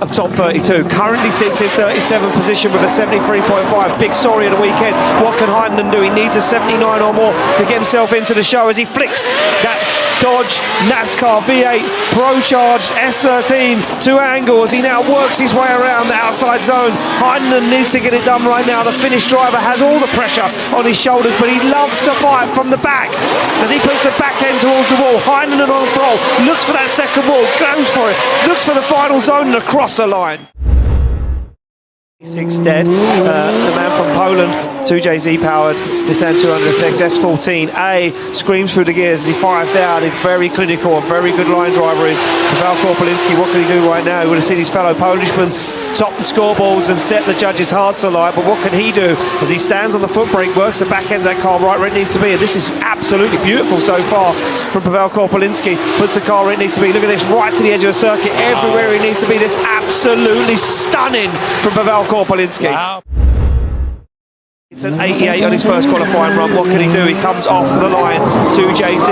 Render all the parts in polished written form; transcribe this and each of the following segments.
of top 32. Currently sits in 37th position with a 73.5. Big story of the weekend. What can Heinonen do? He needs a 79 or more to get himself into the show as he flicks that Dodge NASCAR V8 Pro Charged S13 to angle as he now works his way around the outside zone. Heinonen needs to get it done right now. The Finnish driver has all the pressure on his shoulders, but he loves to fight from the back as he puts the back end towards the wall. Heinonen on the throttle, looks for that second wall, goes for it, looks for the final zone and across the line. 6 dead, the man from Poland, 2JZ powered Nissan 200SX S14A screams through the gears as he fires down. He's very clinical, a very good line driver is Pawel Korpulinski. What can he do right now? He would have seen his fellow Polishman top the scoreboards and set the judges' hearts alight, but what can he do as he stands on the foot brake, works the back end of that car right where it needs to be, and this is absolutely beautiful so far from Pawel Korpulinski. Puts the car where it needs to be. Look at this, right to the edge of the circuit, everywhere he needs to be. This absolutely stunning from Pawel Korpulinski. Wow. It's an 88 on his first qualifying run. What can he do? He comes off the line to JT.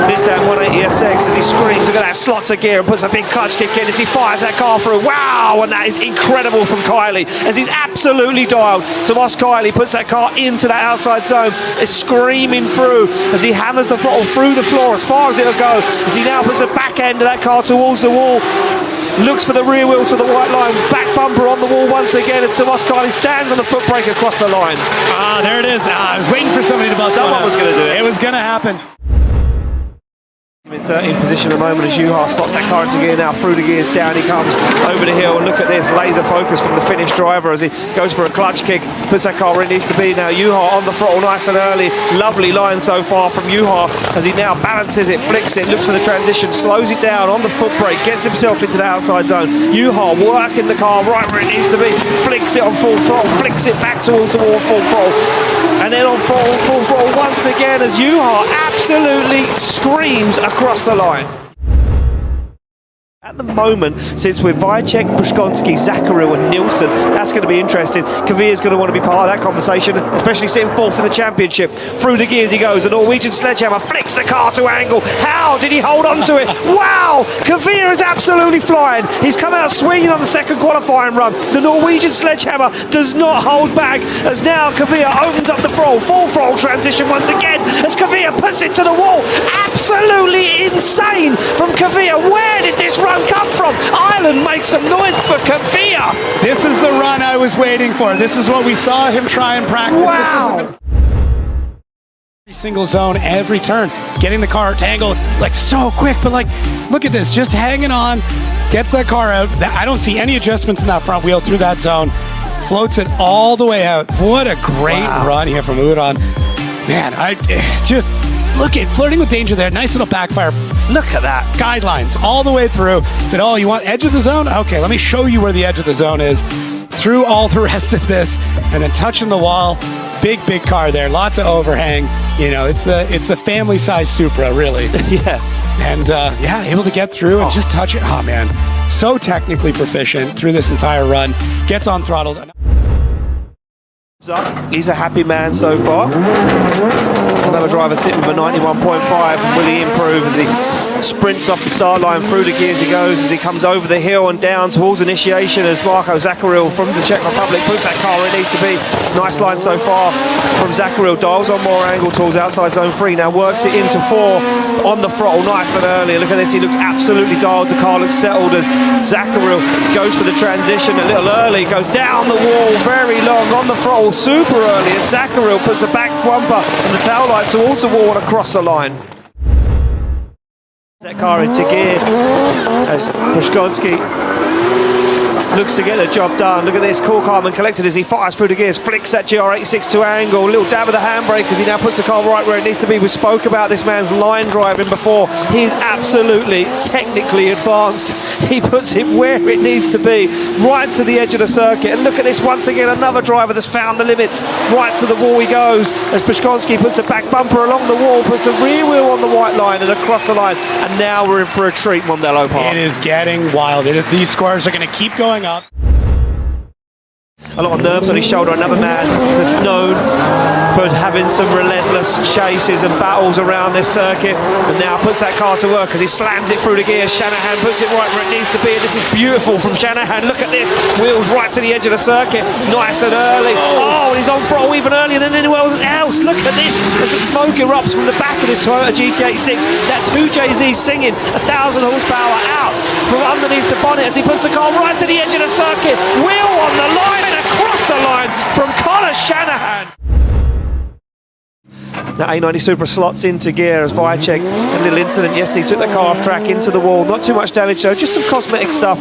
Nissan 180SX as he screams. Look at that, slots of gear and puts a big clutch kick in as he fires that car through. Wow, and that is incredible from Kiely as he's absolutely dialed. Tomas Kiely puts that car into that outside zone. Is screaming through as he hammers the throttle through the floor as far as it'll go. As he now puts the back end of that car towards the wall. Looks for the rear wheel to the white line, back bumper on the wall once again as Tomas Kiely stands on the foot brake across the line. Ah, there it is. I was waiting for somebody to bust. Someone was going to do it. It was going to happen. In 13th position at the moment as Juha slots that car into gear now, through the gears, down he comes, over the hill, and look at this, laser focus from the Finnish driver as he goes for a clutch kick, puts that car where it needs to be now. Juha on the throttle nice and early, lovely line so far from Juha as he now balances it, flicks it, looks for the transition, slows it down on the foot brake, gets himself into the outside zone. Juha working the car right where it needs to be, flicks it on full throttle, flicks it back towards the wall, full throttle, and then on full throttle once again as Juha absolutely screams across the line. At the moment, since we're Wiecek, Przygonski, Zakouril and Nielsen, that's going to be interesting. Kvia's going to want to be part of that conversation, especially sitting fourth in the championship. Through the gears he goes, the Norwegian sledgehammer flicks the car to angle. How did he hold on to it? Wow! Kvia is absolutely flying. He's come out swinging on the second qualifying run. The Norwegian sledgehammer does not hold back as now Kvia opens up the throttle. Full throttle transition once again as Kvia puts it to the wall. Absolutely insane from Kvia. Where did this run come from? Ireland makes some noise for Kvia. This is the run I was waiting for. This is what we saw him try and practice. Wow. This every single zone, every turn, getting the car to angle like so quick, but like, look at this, just hanging on, gets that car out. I don't see any adjustments in that front wheel through that zone. Floats it all the way out. What a great run here from Udon. Man, I just look at flirting with danger there. Nice little backfire. Look at that. Guidelines all the way through. Said, oh, you want edge of the zone? Okay, let me show you where the edge of the zone is. Through all the rest of this and then touching the wall. Big car there. Lots of overhang. You know, it's the family size Supra, really. Yeah. And yeah, able to get through and just touch it. Oh man, so technically proficient through this entire run. Gets on throttle. He's a happy man so far. Another driver sitting with a 91.5. Will he improve as he sprints off the start line, through the gears he goes as he comes over the hill and down towards initiation as Marko Zakouril from the Czech Republic puts that car where it needs to be. Nice line so far from Zakouril. Dials on more angle towards outside zone 3. Now works it into 4 on the throttle nice and early. Look at this, he looks absolutely dialed. The car looks settled as Zakouril goes for the transition a little early, goes down the wall very long on the throttle super early as Zakouril puts the back bumper and the tail light towards the wall and across the line. That car into gear as Przygonski looks to get the job done. Look at this, cool, calm and collected as he fires through the gears, flicks that GR86 to angle, little dab of the handbrake as he now puts the car right where it needs to be. We spoke about this man's line driving before. He's absolutely technically advanced. He puts it where it needs to be, right to the edge of the circuit. And look at this, once again, another driver that's found the limits. Right to the wall he goes as Przygonski puts the back bumper along the wall, puts the rear wheel on the white line and across the line. And now we're in for a treat, Mondello Park. It is getting wild. These scores are going to keep going up. A lot of nerves on his shoulder. Another man that's known for having some relentless chases and battles around this circuit, and now puts that car to work as he slams it through the gears. Shanahan puts it right where it needs to be. This is beautiful from Shanahan. Look at this, wheels right to the edge of the circuit, nice and early. Oh, and he's on throttle even earlier than anyone else. Look at this, as the smoke erupts from the back of this Toyota GT86. That 2JZ singing 1,000 horsepower out from underneath the bonnet as he puts the car right to the edge of the circuit. Wheel on the line and across the line from Connor Shanahan. That A90 Supra slots into gear as Wiecek had a little incident yesterday. He took the car off track into the wall. Not too much damage though, just some cosmetic stuff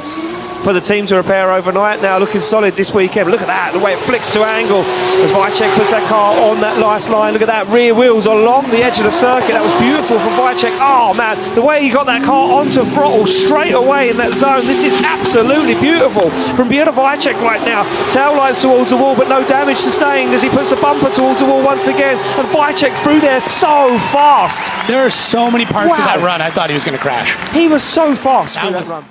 for the team to repair overnight. Now looking solid this weekend. Look at that, the way it flicks to angle as Wiecek puts that car on that last line. Look at that, rear wheels along the edge of the circuit. That was beautiful from Wiecek. Oh man, the way he got that car onto throttle straight away in that zone. This is absolutely beautiful from Piotr Wiecek right now. Tail lights towards the wall, but no damage sustained as he puts the bumper towards the wall once again. And Wiecek through there so fast. There are so many parts of that run I thought he was going to crash. He was so fast through that run.